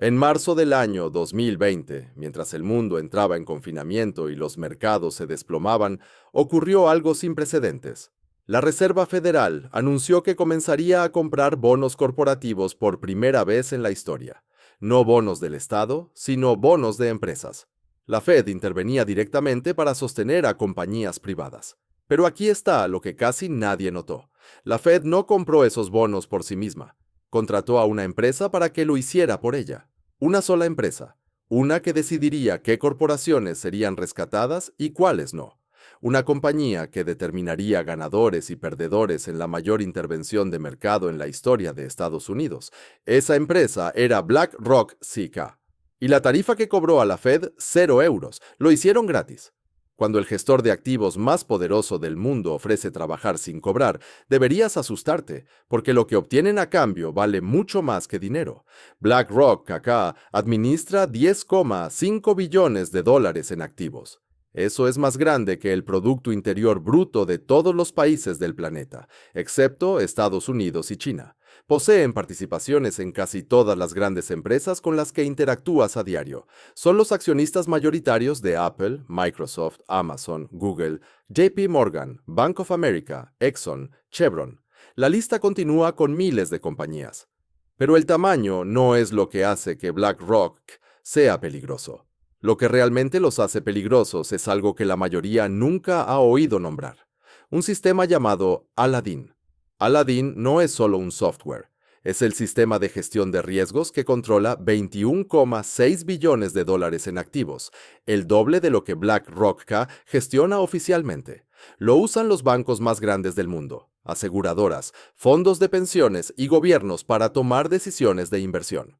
En marzo del año 2020, mientras el mundo entraba en confinamiento y los mercados se desplomaban, ocurrió algo sin precedentes. La Reserva Federal anunció que comenzaría a comprar bonos corporativos por primera vez en la historia. No bonos del Estado, sino bonos de empresas. La Fed intervenía directamente para sostener a compañías privadas. Pero aquí está lo que casi nadie notó. La Fed no compró esos bonos por sí misma. Contrató a una empresa para que lo hiciera por ella. Una sola empresa. Una que decidiría qué corporaciones serían rescatadas y cuáles no. Una compañía que determinaría ganadores y perdedores en la mayor intervención de mercado en la historia de Estados Unidos. Esa empresa era BlackRock CK. Y la tarifa que cobró a la Fed, 0 euros. Lo hicieron gratis. Cuando el gestor de activos más poderoso del mundo ofrece trabajar sin cobrar, deberías asustarte, porque lo que obtienen a cambio vale mucho más que dinero. BlackRock acá administra 10,5 billones de dólares en activos. Eso es más grande que el Producto Interior Bruto de todos los países del planeta, excepto Estados Unidos y China. Poseen participaciones en casi todas las grandes empresas con las que interactúas a diario. Son los accionistas mayoritarios de Apple, Microsoft, Amazon, Google, JP Morgan, Bank of America, Exxon, Chevron. La lista continúa con miles de compañías. Pero el tamaño no es lo que hace que BlackRock sea peligroso. Lo que realmente los hace peligrosos es algo que la mayoría nunca ha oído nombrar. Un sistema llamado Aladdin. Aladdin no es solo un software. Es el sistema de gestión de riesgos que controla 21,6 billones de dólares en activos, el doble de lo que BlackRock gestiona oficialmente. Lo usan los bancos más grandes del mundo, aseguradoras, fondos de pensiones y gobiernos para tomar decisiones de inversión.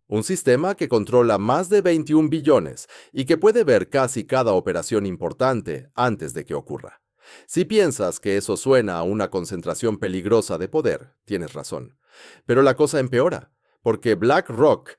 Un sistema que controla más de 21 billones y que puede ver casi cada operación importante antes de que ocurra. Si piensas que eso suena a una concentración peligrosa de poder, tienes razón. Pero la cosa empeora, porque BlackRock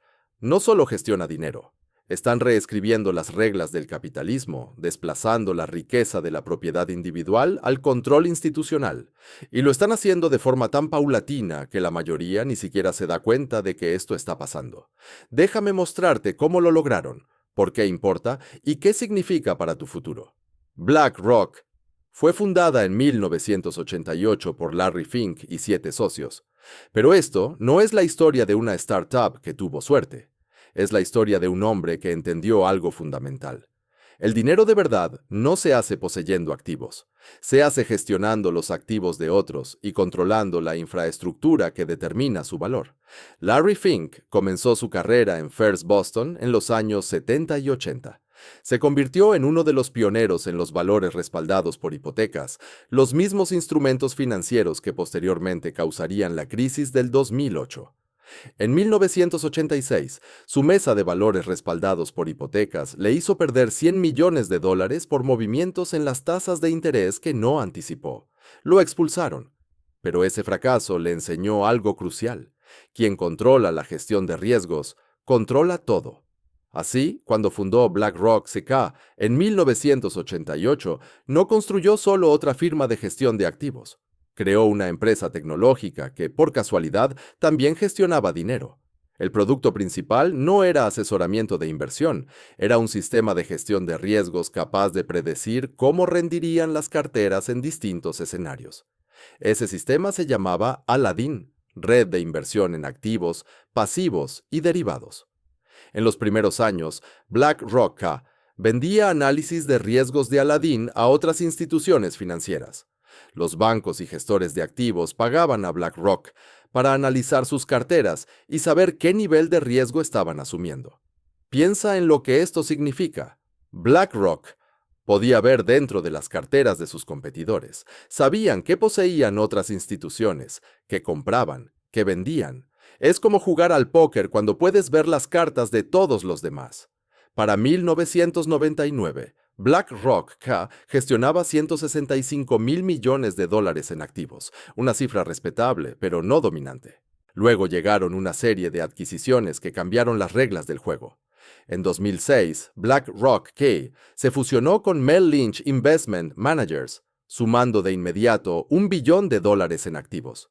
no solo gestiona dinero. Están reescribiendo las reglas del capitalismo, desplazando la riqueza de la propiedad individual al control institucional. Y lo están haciendo de forma tan paulatina que la mayoría ni siquiera se da cuenta de que esto está pasando. Déjame mostrarte cómo lo lograron, por qué importa y qué significa para tu futuro. BlackRock fue fundada en 1988 por Larry Fink y 7 socios. Pero esto no es la historia de una startup que tuvo suerte. Es la historia de un hombre que entendió algo fundamental. El dinero de verdad no se hace poseyendo activos. Se hace gestionando los activos de otros y controlando la infraestructura que determina su valor. Larry Fink comenzó su carrera en First Boston en los años 70 y 80. Se convirtió en uno de los pioneros en los valores respaldados por hipotecas, los mismos instrumentos financieros que posteriormente causarían la crisis del 2008. En 1986, su mesa de valores respaldados por hipotecas le hizo perder 100 millones de dólares por movimientos en las tasas de interés que no anticipó. Lo expulsaron. Pero ese fracaso le enseñó algo crucial. Quien controla la gestión de riesgos, controla todo. Así, cuando fundó BlackRock CK en 1988, no construyó solo otra firma de gestión de activos. Creó una empresa tecnológica que, por casualidad, también gestionaba dinero. El producto principal no era asesoramiento de inversión, era un sistema de gestión de riesgos capaz de predecir cómo rendirían las carteras en distintos escenarios. Ese sistema se llamaba Aladdin, red de inversión en activos, pasivos y derivados. En los primeros años, BlackRock vendía análisis de riesgos de Aladdin a otras instituciones financieras. Los bancos y gestores de activos pagaban a BlackRock para analizar sus carteras y saber qué nivel de riesgo estaban asumiendo. Piensa en lo que esto significa. BlackRock podía ver dentro de las carteras de sus competidores. Sabían qué poseían otras instituciones, qué compraban, qué vendían. Es como jugar al póker cuando puedes ver las cartas de todos los demás. Para 1999, BlackRock gestionaba 165 mil millones de dólares en activos, una cifra respetable, pero no dominante. Luego llegaron una serie de adquisiciones que cambiaron las reglas del juego. En 2006, BlackRock se fusionó con Merrill Lynch Investment Managers, sumando de inmediato $1 billón en activos.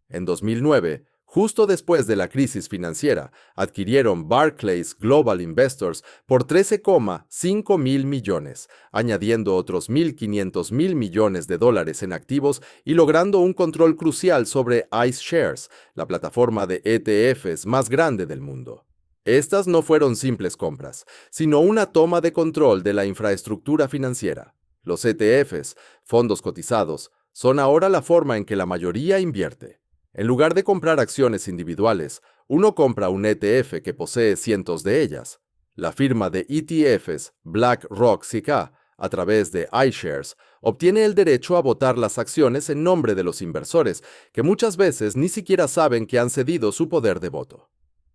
En 2009, Justo después de la crisis financiera, adquirieron Barclays Global Investors por 13,5 mil millones, añadiendo otros 1.500 mil millones de dólares en activos y logrando un control crucial sobre iShares, la plataforma de ETFs más grande del mundo. Estas no fueron simples compras, sino una toma de control de la infraestructura financiera. Los ETFs, fondos cotizados, son ahora la forma en que la mayoría invierte. En lugar de comprar acciones individuales, uno compra un ETF que posee cientos de ellas. La firma de ETFs BlackRock CK, a través de iShares, obtiene el derecho a votar las acciones en nombre de los inversores, que muchas veces ni siquiera saben que han cedido su poder de voto.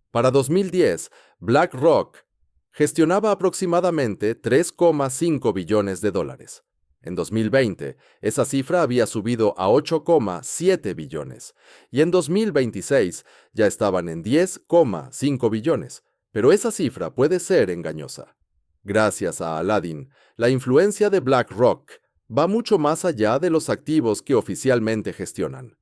Para 2010, BlackRock gestionaba aproximadamente 3,5 billones de dólares. En 2020, esa cifra había subido a 8,7 billones y en 2026 ya estaban en 10,5 billones, pero esa cifra puede ser engañosa. Gracias a Aladdin, la influencia de BlackRock va mucho más allá de los activos que oficialmente gestionan.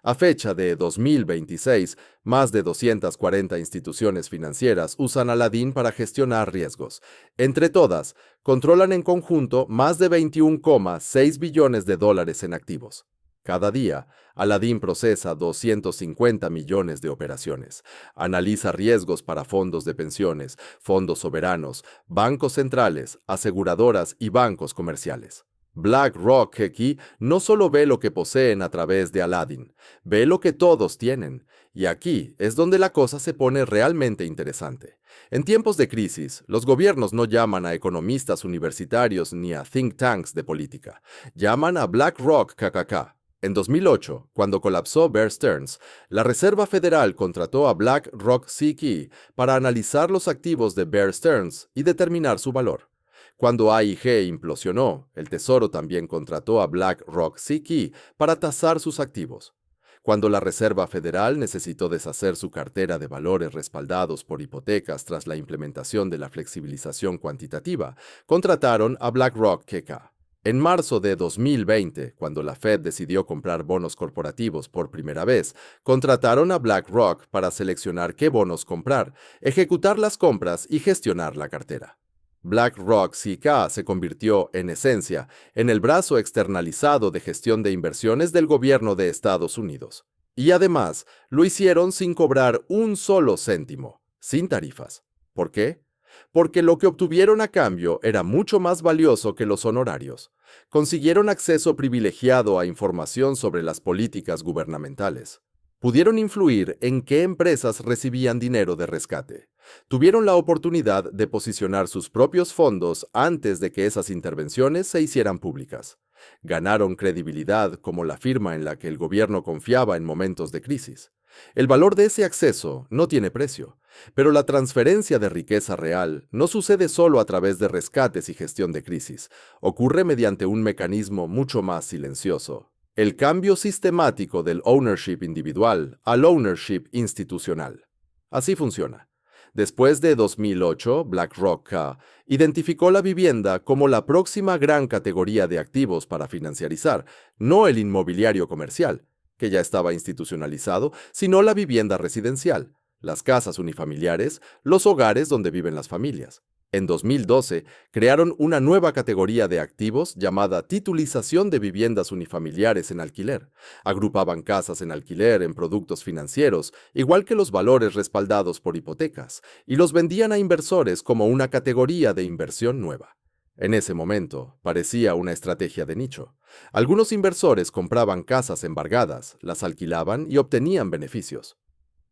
A fecha de 2026, más de 240 instituciones financieras usan Aladdin para gestionar riesgos. Entre todas, controlan en conjunto más de 21,6 billones de dólares en activos. Cada día, Aladdin procesa 250 millones de operaciones. Analiza riesgos para fondos de pensiones, fondos soberanos, bancos centrales, aseguradoras y bancos comerciales. BlackRock aquí no solo ve lo que poseen a través de Aladdin, ve lo que todos tienen. Y aquí es donde la cosa se pone realmente interesante. En tiempos de crisis, los gobiernos no llaman a economistas universitarios ni a think tanks de política. Llaman a BlackRock KKK. En 2008, cuando colapsó Bear Stearns, la Reserva Federal contrató a BlackRock CK para analizar los activos de Bear Stearns y determinar su valor. Cuando AIG implosionó, el Tesoro también contrató a BlackRock CK para tasar sus activos. Cuando la Reserva Federal necesitó deshacer su cartera de valores respaldados por hipotecas tras la implementación de la flexibilización cuantitativa, contrataron a BlackRock KK. En marzo de 2020, cuando la Fed decidió comprar bonos corporativos por primera vez, contrataron a BlackRock para seleccionar qué bonos comprar, ejecutar las compras y gestionar la cartera. BlackRock CK se convirtió, en esencia, en el brazo externalizado de gestión de inversiones del gobierno de Estados Unidos. Y además, lo hicieron sin cobrar un solo céntimo, sin tarifas. ¿Por qué? Porque lo que obtuvieron a cambio era mucho más valioso que los honorarios. Consiguieron acceso privilegiado a información sobre las políticas gubernamentales. Pudieron influir en qué empresas recibían dinero de rescate. Tuvieron la oportunidad de posicionar sus propios fondos antes de que esas intervenciones se hicieran públicas. Ganaron credibilidad como la firma en la que el gobierno confiaba en momentos de crisis. El valor de ese acceso no tiene precio, pero la transferencia de riqueza real no sucede solo a través de rescates y gestión de crisis. Ocurre mediante un mecanismo mucho más silencioso: el cambio sistemático del ownership individual al ownership institucional. Así funciona. Después de 2008, BlackRock identificó la vivienda como la próxima gran categoría de activos para financiarizar, no el inmobiliario comercial, que ya estaba institucionalizado, sino la vivienda residencial, las casas unifamiliares, los hogares donde viven las familias. En 2012, crearon una nueva categoría de activos llamada titulización de viviendas unifamiliares en alquiler. Agrupaban casas en alquiler en productos financieros, igual que los valores respaldados por hipotecas, y los vendían a inversores como una categoría de inversión nueva. En ese momento, parecía una estrategia de nicho. Algunos inversores compraban casas embargadas, las alquilaban y obtenían beneficios.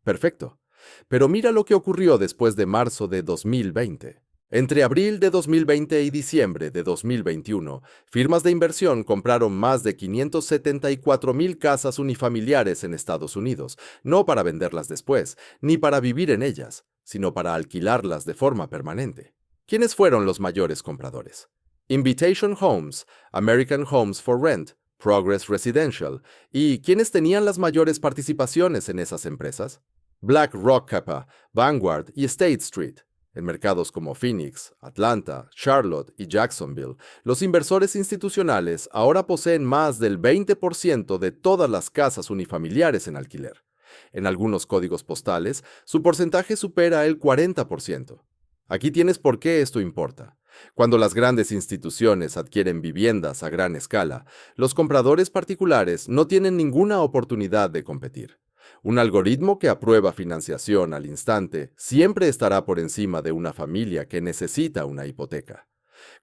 Perfecto. Pero mira lo que ocurrió después de marzo de 2020. Entre abril de 2020 y diciembre de 2021, firmas de inversión compraron más de 574,000 casas unifamiliares en Estados Unidos, no para venderlas después, ni para vivir en ellas, sino para alquilarlas de forma permanente. ¿Quiénes fueron los mayores compradores? Invitation Homes, American Homes for Rent, Progress Residential. ¿Y quiénes tenían las mayores participaciones en esas empresas? BlackRock Kappa, Vanguard y State Street. En mercados como Phoenix, Atlanta, Charlotte y Jacksonville, los inversores institucionales ahora poseen más del 20% de todas las casas unifamiliares en alquiler. En algunos códigos postales, su porcentaje supera el 40%. Aquí tienes por qué esto importa. Cuando las grandes instituciones adquieren viviendas a gran escala, los compradores particulares no tienen ninguna oportunidad de competir. Un algoritmo que aprueba financiación al instante siempre estará por encima de una familia que necesita una hipoteca.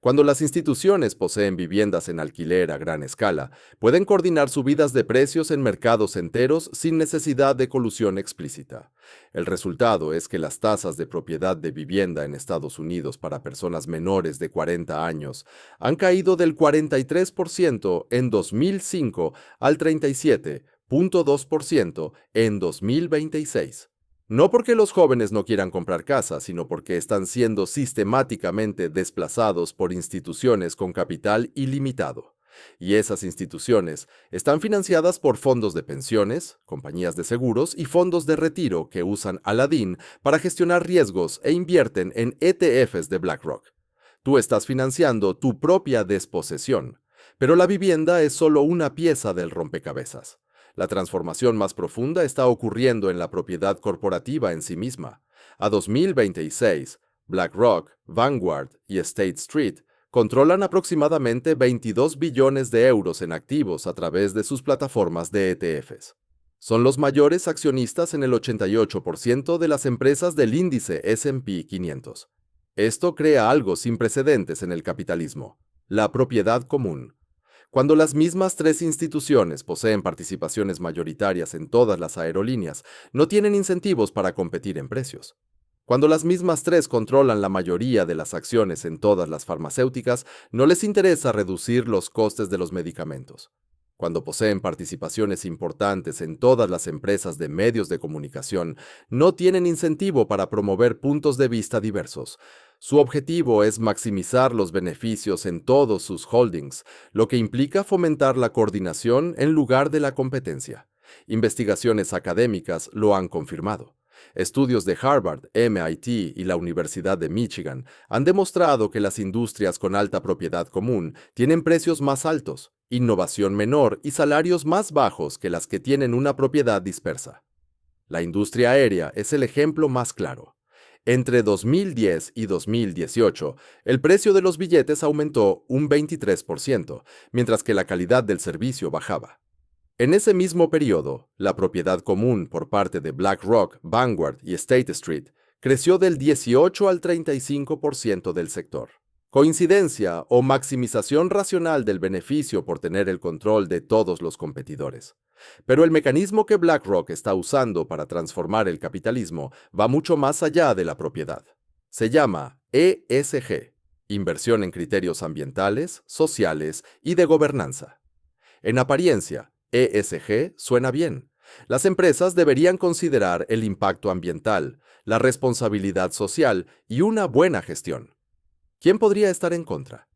Cuando las instituciones poseen viviendas en alquiler a gran escala, pueden coordinar subidas de precios en mercados enteros sin necesidad de colusión explícita. El resultado es que las tasas de propiedad de vivienda en Estados Unidos para personas menores de 40 años han caído del 43% en 2005 al 37,2% en 2026. No porque los jóvenes no quieran comprar casa, sino porque están siendo sistemáticamente desplazados por instituciones con capital ilimitado. Y esas instituciones están financiadas por fondos de pensiones, compañías de seguros y fondos de retiro que usan Aladdin para gestionar riesgos e invierten en ETFs de BlackRock. Tú estás financiando tu propia desposesión, pero la vivienda es solo una pieza del rompecabezas. La transformación más profunda está ocurriendo en la propiedad corporativa en sí misma. A 2026, BlackRock, Vanguard y State Street controlan aproximadamente 22 billones de euros en activos a través de sus plataformas de ETFs. Son los mayores accionistas en el 88% de las empresas del índice S&P 500. Esto crea algo sin precedentes en el capitalismo: la propiedad común. Cuando las mismas tres instituciones poseen participaciones mayoritarias en todas las aerolíneas, no tienen incentivos para competir en precios. Cuando las mismas tres controlan la mayoría de las acciones en todas las farmacéuticas, no les interesa reducir los costes de los medicamentos. Cuando poseen participaciones importantes en todas las empresas de medios de comunicación, no tienen incentivo para promover puntos de vista diversos. Su objetivo es maximizar los beneficios en todos sus holdings, lo que implica fomentar la coordinación en lugar de la competencia. Investigaciones académicas lo han confirmado. Estudios de Harvard, MIT y la Universidad de Michigan han demostrado que las industrias con alta propiedad común tienen precios más altos, innovación menor y salarios más bajos que las que tienen una propiedad dispersa. La industria aérea es el ejemplo más claro. Entre 2010 y 2018, el precio de los billetes aumentó un 23%, mientras que la calidad del servicio bajaba. En ese mismo periodo, la propiedad común por parte de BlackRock, Vanguard y State Street creció del 18 al 35% del sector. ¿Coincidencia o maximización racional del beneficio por tener el control de todos los competidores? Pero el mecanismo que BlackRock está usando para transformar el capitalismo va mucho más allá de la propiedad. Se llama ESG, Inversión en Criterios Ambientales, Sociales y de Gobernanza. En apariencia, ESG suena bien. Las empresas deberían considerar el impacto ambiental, la responsabilidad social y una buena gestión. ¿Quién podría estar en contra?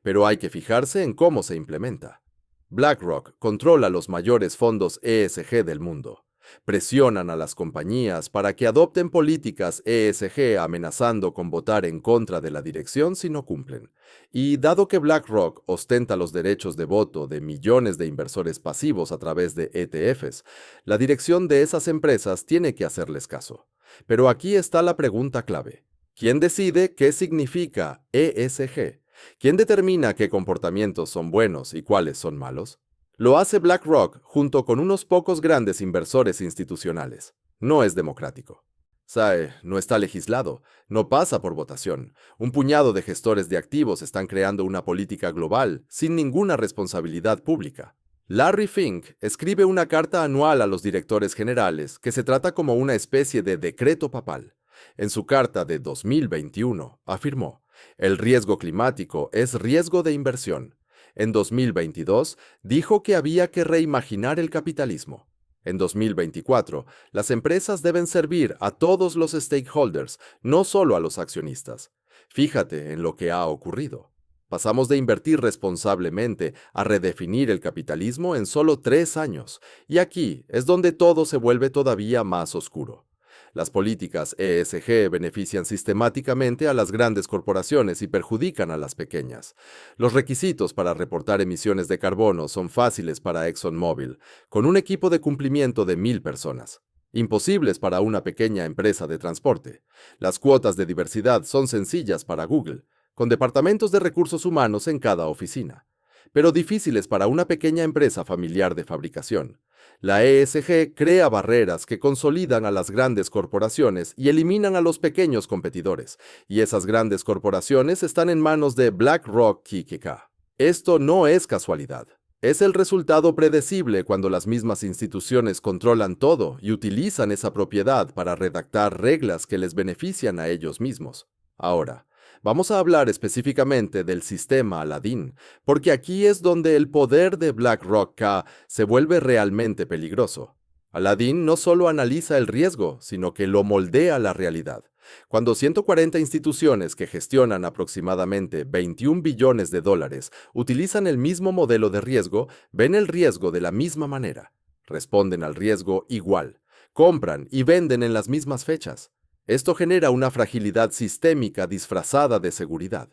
Pero hay que fijarse en cómo se implementa. BlackRock controla los mayores fondos ESG del mundo. Presionan a las compañías para que adopten políticas ESG amenazando con votar en contra de la dirección si no cumplen. Y dado que BlackRock ostenta los derechos de voto de millones de inversores pasivos a través de ETFs, la dirección de esas empresas tiene que hacerles caso. Pero aquí está la pregunta clave. ¿Quién decide qué significa ESG? ¿Quién determina qué comportamientos son buenos y cuáles son malos? Lo hace BlackRock junto con unos pocos grandes inversores institucionales. No es democrático. SAE no está legislado, no pasa por votación. Un puñado de gestores de activos están creando una política global sin ninguna responsabilidad pública. Larry Fink escribe una carta anual a los directores generales que se trata como una especie de decreto papal. En su carta de 2021 afirmó: el riesgo climático es riesgo de inversión. En 2022 dijo que había que reimaginar el capitalismo. En 2024, las empresas deben servir a todos los stakeholders, no solo a los accionistas. Fíjate en lo que ha ocurrido. Pasamos de invertir responsablemente a redefinir el capitalismo en solo 3 años, y aquí es donde todo se vuelve todavía más oscuro. Las políticas ESG benefician sistemáticamente a las grandes corporaciones y perjudican a las pequeñas. Los requisitos para reportar emisiones de carbono son fáciles para ExxonMobil, con un equipo de cumplimiento de 1000 personas. imposibles para una pequeña empresa de transporte. Las cuotas de diversidad son sencillas para Google, con departamentos de recursos humanos en cada oficina, pero difíciles para una pequeña empresa familiar de fabricación. La ESG crea barreras que consolidan a las grandes corporaciones y eliminan a los pequeños competidores, y esas grandes corporaciones están en manos de BlackRock KKK. Esto no es casualidad. Es el resultado predecible cuando las mismas instituciones controlan todo y utilizan esa propiedad para redactar reglas que les benefician a ellos mismos. Ahora, vamos a hablar específicamente del sistema Aladdin, porque aquí es donde el poder de BlackRock se vuelve realmente peligroso. Aladdin no solo analiza el riesgo, sino que lo moldea a la realidad. Cuando 140 instituciones que gestionan aproximadamente 21 billones de dólares utilizan el mismo modelo de riesgo, ven el riesgo de la misma manera, responden al riesgo igual, compran y venden en las mismas fechas. Esto genera una fragilidad sistémica disfrazada de seguridad.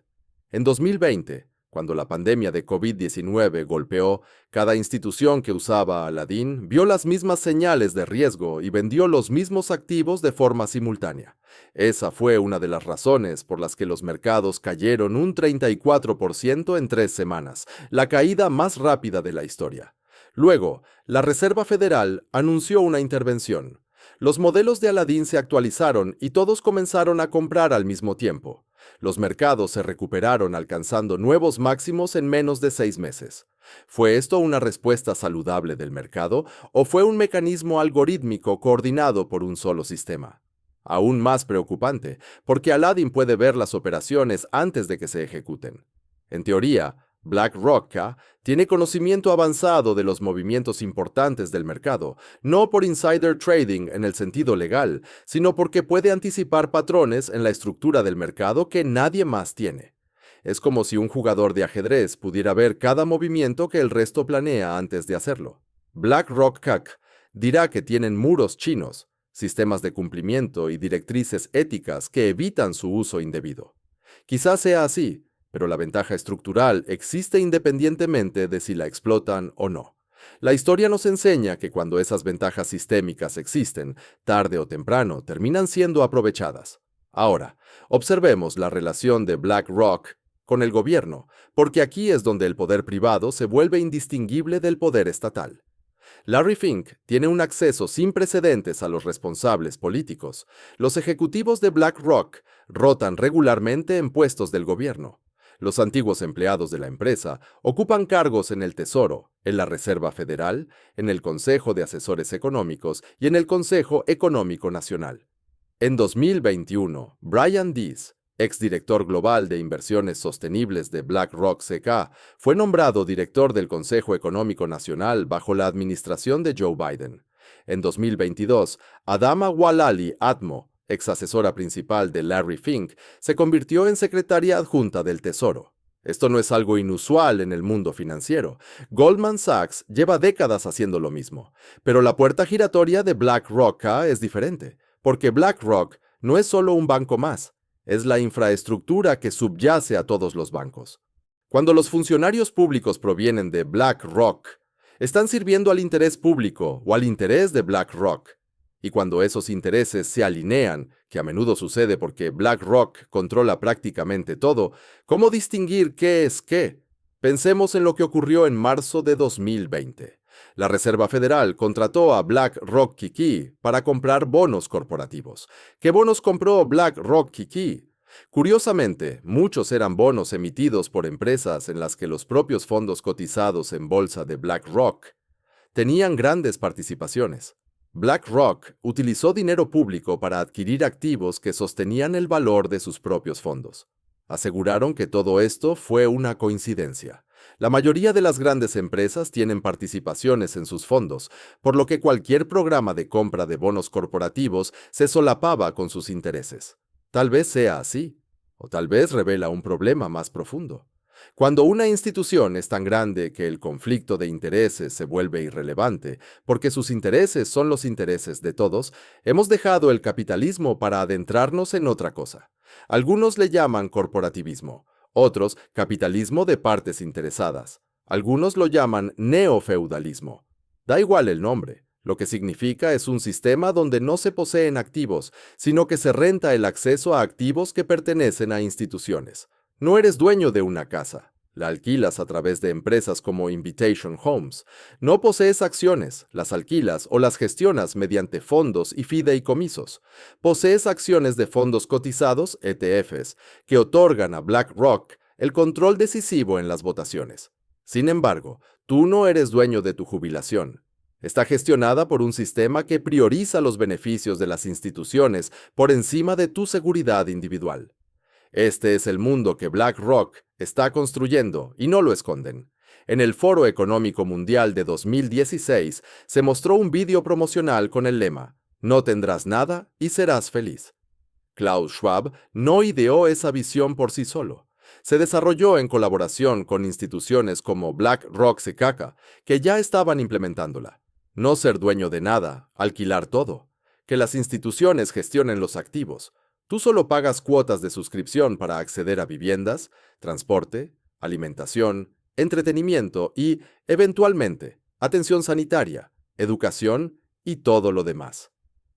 En 2020, cuando la pandemia de COVID-19 golpeó, cada institución que usaba Aladdin vio las mismas señales de riesgo y vendió los mismos activos de forma simultánea. Esa fue una de las razones por las que los mercados cayeron un 34% en 3 semanas, la caída más rápida de la historia. Luego, la Reserva Federal anunció una intervención. Los modelos de Aladdin se actualizaron y todos comenzaron a comprar al mismo tiempo. Los mercados se recuperaron alcanzando nuevos máximos en menos de 6 meses. ¿Fue esto una respuesta saludable del mercado o fue un mecanismo algorítmico coordinado por un solo sistema? Aún más preocupante, porque Aladdin puede ver las operaciones antes de que se ejecuten. En teoría, BlackRock tiene conocimiento avanzado de los movimientos importantes del mercado, no por insider trading en el sentido legal, sino porque puede anticipar patrones en la estructura del mercado que nadie más tiene. Es como si un jugador de ajedrez pudiera ver cada movimiento que el resto planea antes de hacerlo. BlackRock dirá que tienen muros chinos, sistemas de cumplimiento y directrices éticas que evitan su uso indebido. Quizás sea así, pero la ventaja estructural existe independientemente de si la explotan o no. La historia nos enseña que cuando esas ventajas sistémicas existen, tarde o temprano terminan siendo aprovechadas. Ahora, observemos la relación de BlackRock con el gobierno, porque aquí es donde el poder privado se vuelve indistinguible del poder estatal. Larry Fink tiene un acceso sin precedentes a los responsables políticos. Los ejecutivos de BlackRock rotan regularmente en puestos del gobierno. Los antiguos empleados de la empresa ocupan cargos en el Tesoro, en la Reserva Federal, en el Consejo de Asesores Económicos y en el Consejo Económico Nacional. En 2021, Brian Deese, exdirector global de inversiones sostenibles de BlackRock fue nombrado director del Consejo Económico Nacional bajo la administración de Joe Biden. En 2022, Adama Walali Atmo, exasesora principal de Larry Fink, se convirtió en secretaria adjunta del Tesoro. Esto no es algo inusual en el mundo financiero. Goldman Sachs lleva décadas haciendo lo mismo, pero la puerta giratoria de BlackRock es diferente, porque BlackRock no es solo un banco más, es la infraestructura que subyace a todos los bancos. Cuando los funcionarios públicos provienen de BlackRock, están sirviendo al interés público o al interés de BlackRock. Y cuando esos intereses se alinean, que a menudo sucede porque BlackRock controla prácticamente todo, ¿cómo distinguir qué es qué? Pensemos en lo que ocurrió en marzo de 2020. La Reserva Federal contrató a BlackRock para comprar bonos corporativos. ¿Qué bonos compró BlackRock? Curiosamente, muchos eran bonos emitidos por empresas en las que los propios fondos cotizados en bolsa de BlackRock tenían grandes participaciones. BlackRock utilizó dinero público para adquirir activos que sostenían el valor de sus propios fondos. Aseguraron que todo esto fue una coincidencia. La mayoría de las grandes empresas tienen participaciones en sus fondos, por lo que cualquier programa de compra de bonos corporativos se solapaba con sus intereses. Tal vez sea así, o tal vez revela un problema más profundo. Cuando una institución es tan grande que el conflicto de intereses se vuelve irrelevante, porque sus intereses son los intereses de todos, hemos dejado el capitalismo para adentrarnos en otra cosa. Algunos le llaman corporativismo, otros capitalismo de partes interesadas. Algunos lo llaman neofeudalismo. Da igual el nombre. Lo que significa es un sistema donde no se poseen activos, sino que se renta el acceso a activos que pertenecen a instituciones. No eres dueño de una casa. La alquilas a través de empresas como Invitation Homes. No posees acciones, las alquilas o las gestionas mediante fondos y fideicomisos. Posees acciones de fondos cotizados, ETFs, que otorgan a BlackRock el control decisivo en las votaciones. Sin embargo, tú no eres dueño de tu jubilación. Está gestionada por un sistema que prioriza los beneficios de las instituciones por encima de tu seguridad individual. Este es el mundo que BlackRock está construyendo y no lo esconden. En el Foro Económico Mundial de 2016 se mostró un vídeo promocional con el lema "No tendrás nada y serás feliz". Klaus Schwab no ideó esa visión por sí solo. Se desarrolló en colaboración con instituciones como BlackRock Secaca, que ya estaban implementándola. No ser dueño de nada, alquilar todo. Que las instituciones gestionen los activos. Tú solo pagas cuotas de suscripción para acceder a viviendas, transporte, alimentación, entretenimiento y, eventualmente, atención sanitaria, educación y todo lo demás.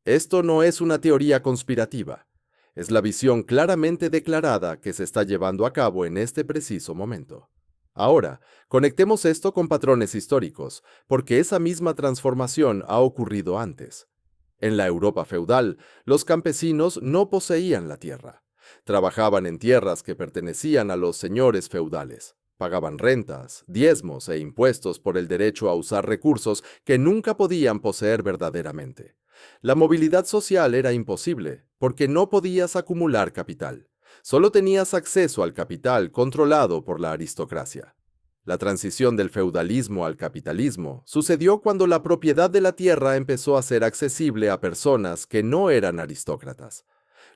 Esto no es una teoría conspirativa. Es la visión claramente declarada que se está llevando a cabo en este preciso momento. Ahora, conectemos esto con patrones históricos, porque esa misma transformación ha ocurrido antes. En la Europa feudal, los campesinos no poseían la tierra. Trabajaban en tierras que pertenecían a los señores feudales. Pagaban rentas, diezmos e impuestos por el derecho a usar recursos que nunca podían poseer verdaderamente. La movilidad social era imposible, porque no podías acumular capital. Solo tenías acceso al capital controlado por la aristocracia. La transición del feudalismo al capitalismo sucedió cuando la propiedad de la tierra empezó a ser accesible a personas que no eran aristócratas.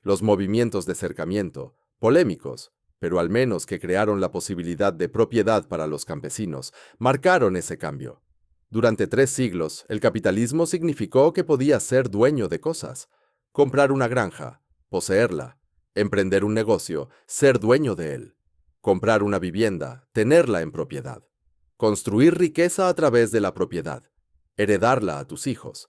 Los movimientos de cercamiento, polémicos, pero al menos que crearon la posibilidad de propiedad para los campesinos, marcaron ese cambio. Durante 3 siglos, el capitalismo significó que podías ser dueño de cosas, comprar una granja, poseerla, emprender un negocio, ser dueño de él, comprar una vivienda, tenerla en propiedad, construir riqueza a través de la propiedad, heredarla a tus hijos.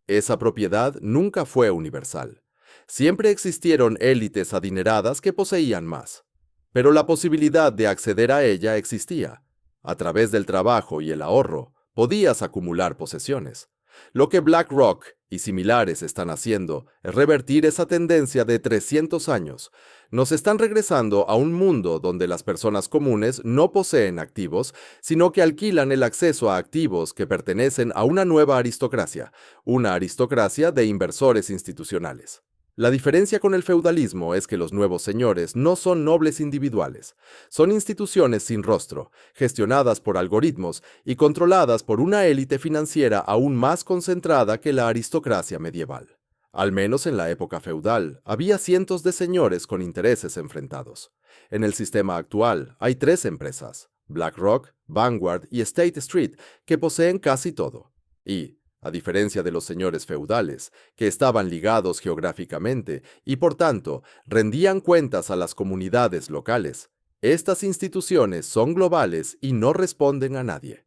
Esa propiedad nunca fue universal. Siempre existieron élites adineradas que poseían más, pero la posibilidad de acceder a ella existía. A través del trabajo y el ahorro, podías acumular posesiones. Lo que BlackRock y similares están haciendo es revertir esa tendencia de 300 años. Nos están regresando a un mundo donde las personas comunes no poseen activos, sino que alquilan el acceso a activos que pertenecen a una nueva aristocracia, una aristocracia de inversores institucionales. La diferencia con el feudalismo es que los nuevos señores no son nobles individuales, son instituciones sin rostro, gestionadas por algoritmos y controladas por una élite financiera aún más concentrada que la aristocracia medieval. Al menos en la época feudal, había cientos de señores con intereses enfrentados. En el sistema actual, hay 3 empresas, BlackRock, Vanguard y State Street, que poseen casi todo. Y, a diferencia de los señores feudales, que estaban ligados geográficamente y por tanto rendían cuentas a las comunidades locales, estas instituciones son globales y no responden a nadie.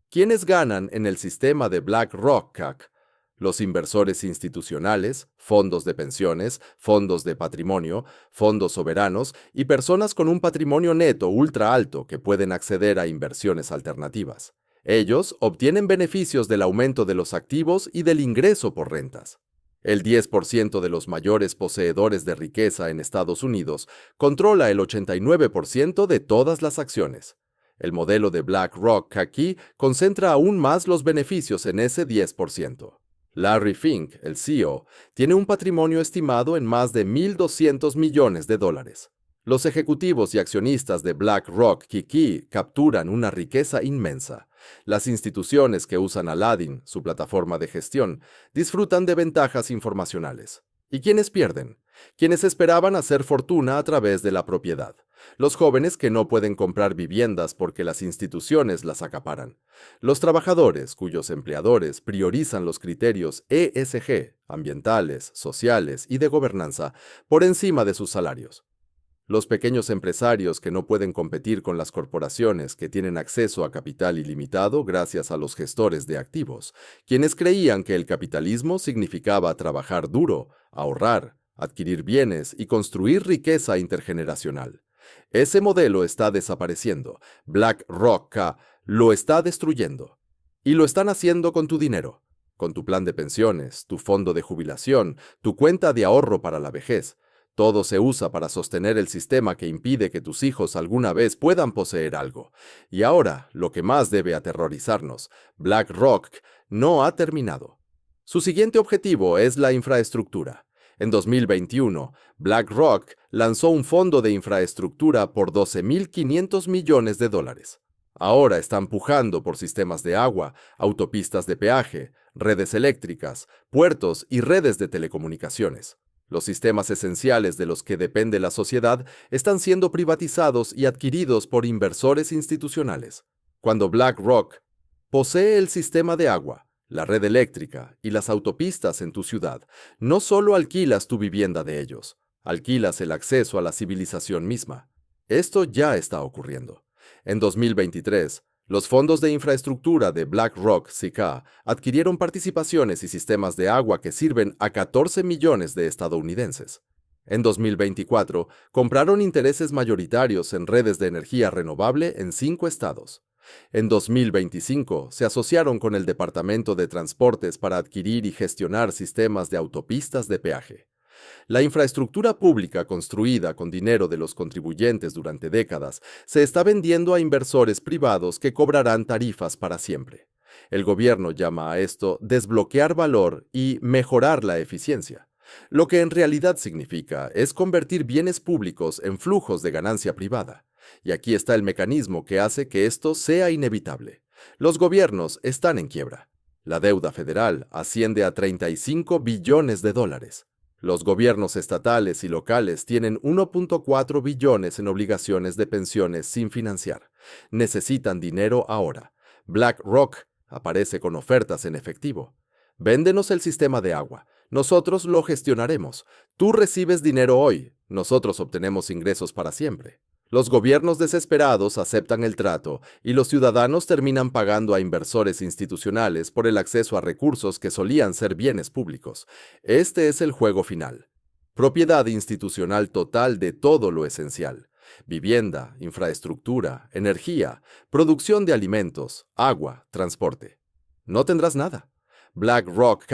¿Quiénes ganan en el sistema de BlackRock, CAC? Los inversores institucionales, fondos de pensiones, fondos de patrimonio, fondos soberanos y personas con un patrimonio neto ultra alto que pueden acceder a inversiones alternativas. Ellos obtienen beneficios del aumento de los activos y del ingreso por rentas. El 10% de los mayores poseedores de riqueza en Estados Unidos controla el 89% de todas las acciones. El modelo de BlackRock aquí concentra aún más los beneficios en ese 10%. Larry Fink, el CEO, tiene un patrimonio estimado en más de $1.200 millones. Los ejecutivos y accionistas de BlackRock Kiki capturan una riqueza inmensa. Las instituciones que usan Aladdin, su plataforma de gestión, disfrutan de ventajas informacionales. ¿Y quiénes pierden? Quienes esperaban hacer fortuna a través de la propiedad. Los jóvenes que no pueden comprar viviendas porque las instituciones las acaparan. Los trabajadores cuyos empleadores priorizan los criterios ESG, ambientales, sociales y de gobernanza, por encima de sus salarios. Los pequeños empresarios que no pueden competir con las corporaciones que tienen acceso a capital ilimitado gracias a los gestores de activos, quienes creían que el capitalismo significaba trabajar duro, ahorrar, adquirir bienes y construir riqueza intergeneracional. Ese modelo está desapareciendo. BlackRock lo está destruyendo. Y lo están haciendo con tu dinero, con tu plan de pensiones, tu fondo de jubilación, tu cuenta de ahorro para la vejez. Todo se usa para sostener el sistema que impide que tus hijos alguna vez puedan poseer algo. Y ahora, lo que más debe aterrorizarnos, BlackRock no ha terminado. Su siguiente objetivo es la infraestructura. En 2021, BlackRock lanzó un fondo de infraestructura por $12.500 millones. Ahora están pujando por sistemas de agua, autopistas de peaje, redes eléctricas, puertos y redes de telecomunicaciones. Los sistemas esenciales de los que depende la sociedad están siendo privatizados y adquiridos por inversores institucionales. Cuando BlackRock posee el sistema de agua, la red eléctrica y las autopistas en tu ciudad, no solo alquilas tu vivienda de ellos, alquilas el acceso a la civilización misma. Esto ya está ocurriendo. En 2023, los fondos de infraestructura de BlackRock CK adquirieron participaciones y sistemas de agua que sirven a 14 millones de estadounidenses. En 2024, compraron intereses mayoritarios en redes de energía renovable en 5 estados. En 2025, se asociaron con el Departamento de Transportes para adquirir y gestionar sistemas de autopistas de peaje. La infraestructura pública construida con dinero de los contribuyentes durante décadas se está vendiendo a inversores privados que cobrarán tarifas para siempre. El gobierno llama a esto desbloquear valor y mejorar la eficiencia. Lo que en realidad significa es convertir bienes públicos en flujos de ganancia privada. Y aquí está el mecanismo que hace que esto sea inevitable. Los gobiernos están en quiebra. La deuda federal asciende a $35 billones. Los gobiernos estatales y locales tienen 1.4 billones en obligaciones de pensiones sin financiar. Necesitan dinero ahora. BlackRock aparece con ofertas en efectivo. Véndenos el sistema de agua. Nosotros lo gestionaremos. Tú recibes dinero hoy. Nosotros obtenemos ingresos para siempre. Los gobiernos desesperados aceptan el trato y los ciudadanos terminan pagando a inversores institucionales por el acceso a recursos que solían ser bienes públicos. Este es el juego final. Propiedad institucional total de todo lo esencial. Vivienda, infraestructura, energía, producción de alimentos, agua, transporte. No tendrás nada. BlackRock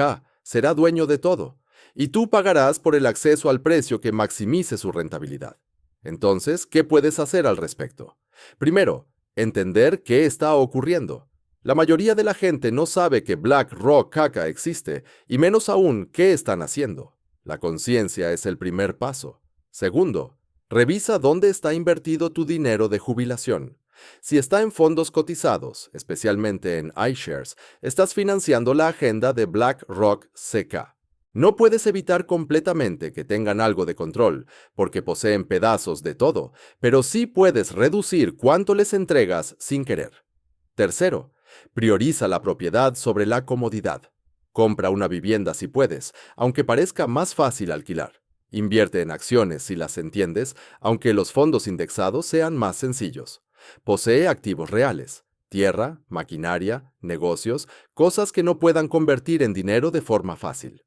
será dueño de todo, y tú pagarás por el acceso al precio que maximice su rentabilidad. Entonces, ¿qué puedes hacer al respecto? Primero, entender qué está ocurriendo. La mayoría de la gente no sabe que BlackRock existe, y menos aún qué están haciendo. La conciencia es el primer paso. Segundo, revisa dónde está invertido tu dinero de jubilación. Si está en fondos cotizados, especialmente en iShares, estás financiando la agenda de BlackRock CK. No puedes evitar completamente que tengan algo de control, porque poseen pedazos de todo, pero sí puedes reducir cuánto les entregas sin querer. Tercero, prioriza la propiedad sobre la comodidad. Compra una vivienda si puedes, aunque parezca más fácil alquilar. Invierte en acciones si las entiendes, aunque los fondos indexados sean más sencillos. Posee activos reales. Tierra, maquinaria, negocios, cosas que no puedan convertir en dinero de forma fácil.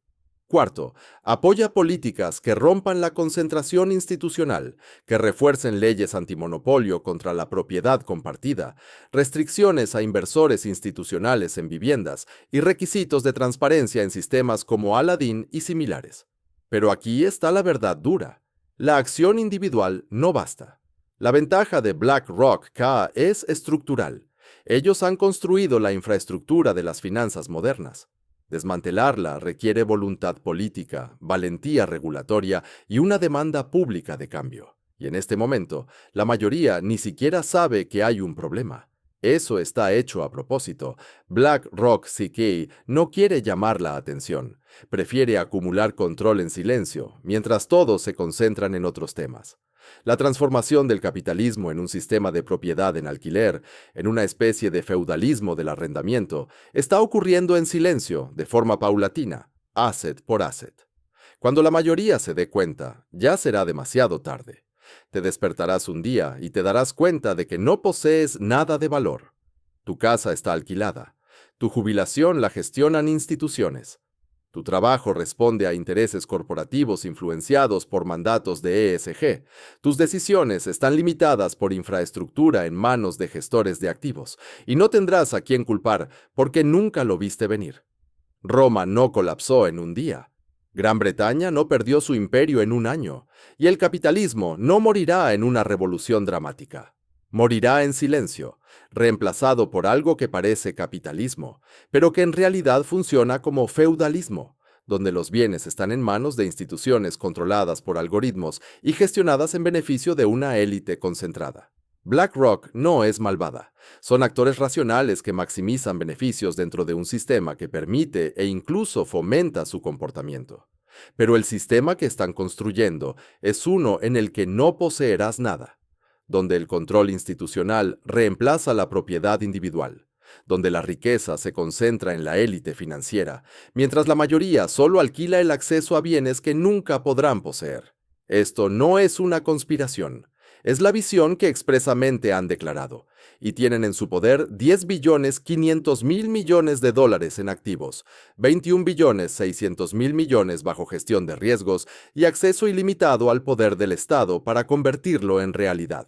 Cuarto, apoya políticas que rompan la concentración institucional, que refuercen leyes antimonopolio contra la propiedad compartida, restricciones a inversores institucionales en viviendas y requisitos de transparencia en sistemas como Aladdin y similares. Pero aquí está la verdad dura. La acción individual no basta. La ventaja de BlackRock es estructural. Ellos han construido la infraestructura de las finanzas modernas. Desmantelarla requiere voluntad política, valentía regulatoria y una demanda pública de cambio. Y en este momento, la mayoría ni siquiera sabe que hay un problema. Eso está hecho a propósito. BlackRock no quiere llamar la atención. Prefiere acumular control en silencio, mientras todos se concentran en otros temas. La transformación del capitalismo en un sistema de propiedad en alquiler, en una especie de feudalismo del arrendamiento, está ocurriendo en silencio, de forma paulatina, asset por asset. Cuando la mayoría se dé cuenta, ya será demasiado tarde. Te despertarás un día y te darás cuenta de que no posees nada de valor. Tu casa está alquilada. Tu jubilación la gestionan instituciones. Tu trabajo responde a intereses corporativos influenciados por mandatos de ESG. Tus decisiones están limitadas por infraestructura en manos de gestores de activos, y no tendrás a quién culpar porque nunca lo viste venir. Roma no colapsó en un día. Gran Bretaña no perdió su imperio en un año, y el capitalismo no morirá en una revolución dramática. Morirá en silencio, reemplazado por algo que parece capitalismo, pero que en realidad funciona como feudalismo, donde los bienes están en manos de instituciones controladas por algoritmos y gestionadas en beneficio de una élite concentrada. BlackRock no es malvada. Son actores racionales que maximizan beneficios dentro de un sistema que permite e incluso fomenta su comportamiento. Pero el sistema que están construyendo es uno en el que no poseerás nada, donde el control institucional reemplaza la propiedad individual, donde la riqueza se concentra en la élite financiera, mientras la mayoría solo alquila el acceso a bienes que nunca podrán poseer. Esto no es una conspiración. Es la visión que expresamente han declarado, y tienen en su poder 10.500.000 millones de dólares en activos, 21.600.000 millones bajo gestión de riesgos y acceso ilimitado al poder del Estado para convertirlo en realidad.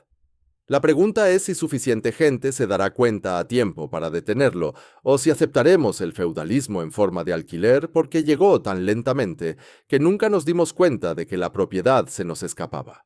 La pregunta es si suficiente gente se dará cuenta a tiempo para detenerlo, o si aceptaremos el feudalismo en forma de alquiler porque llegó tan lentamente que nunca nos dimos cuenta de que la propiedad se nos escapaba.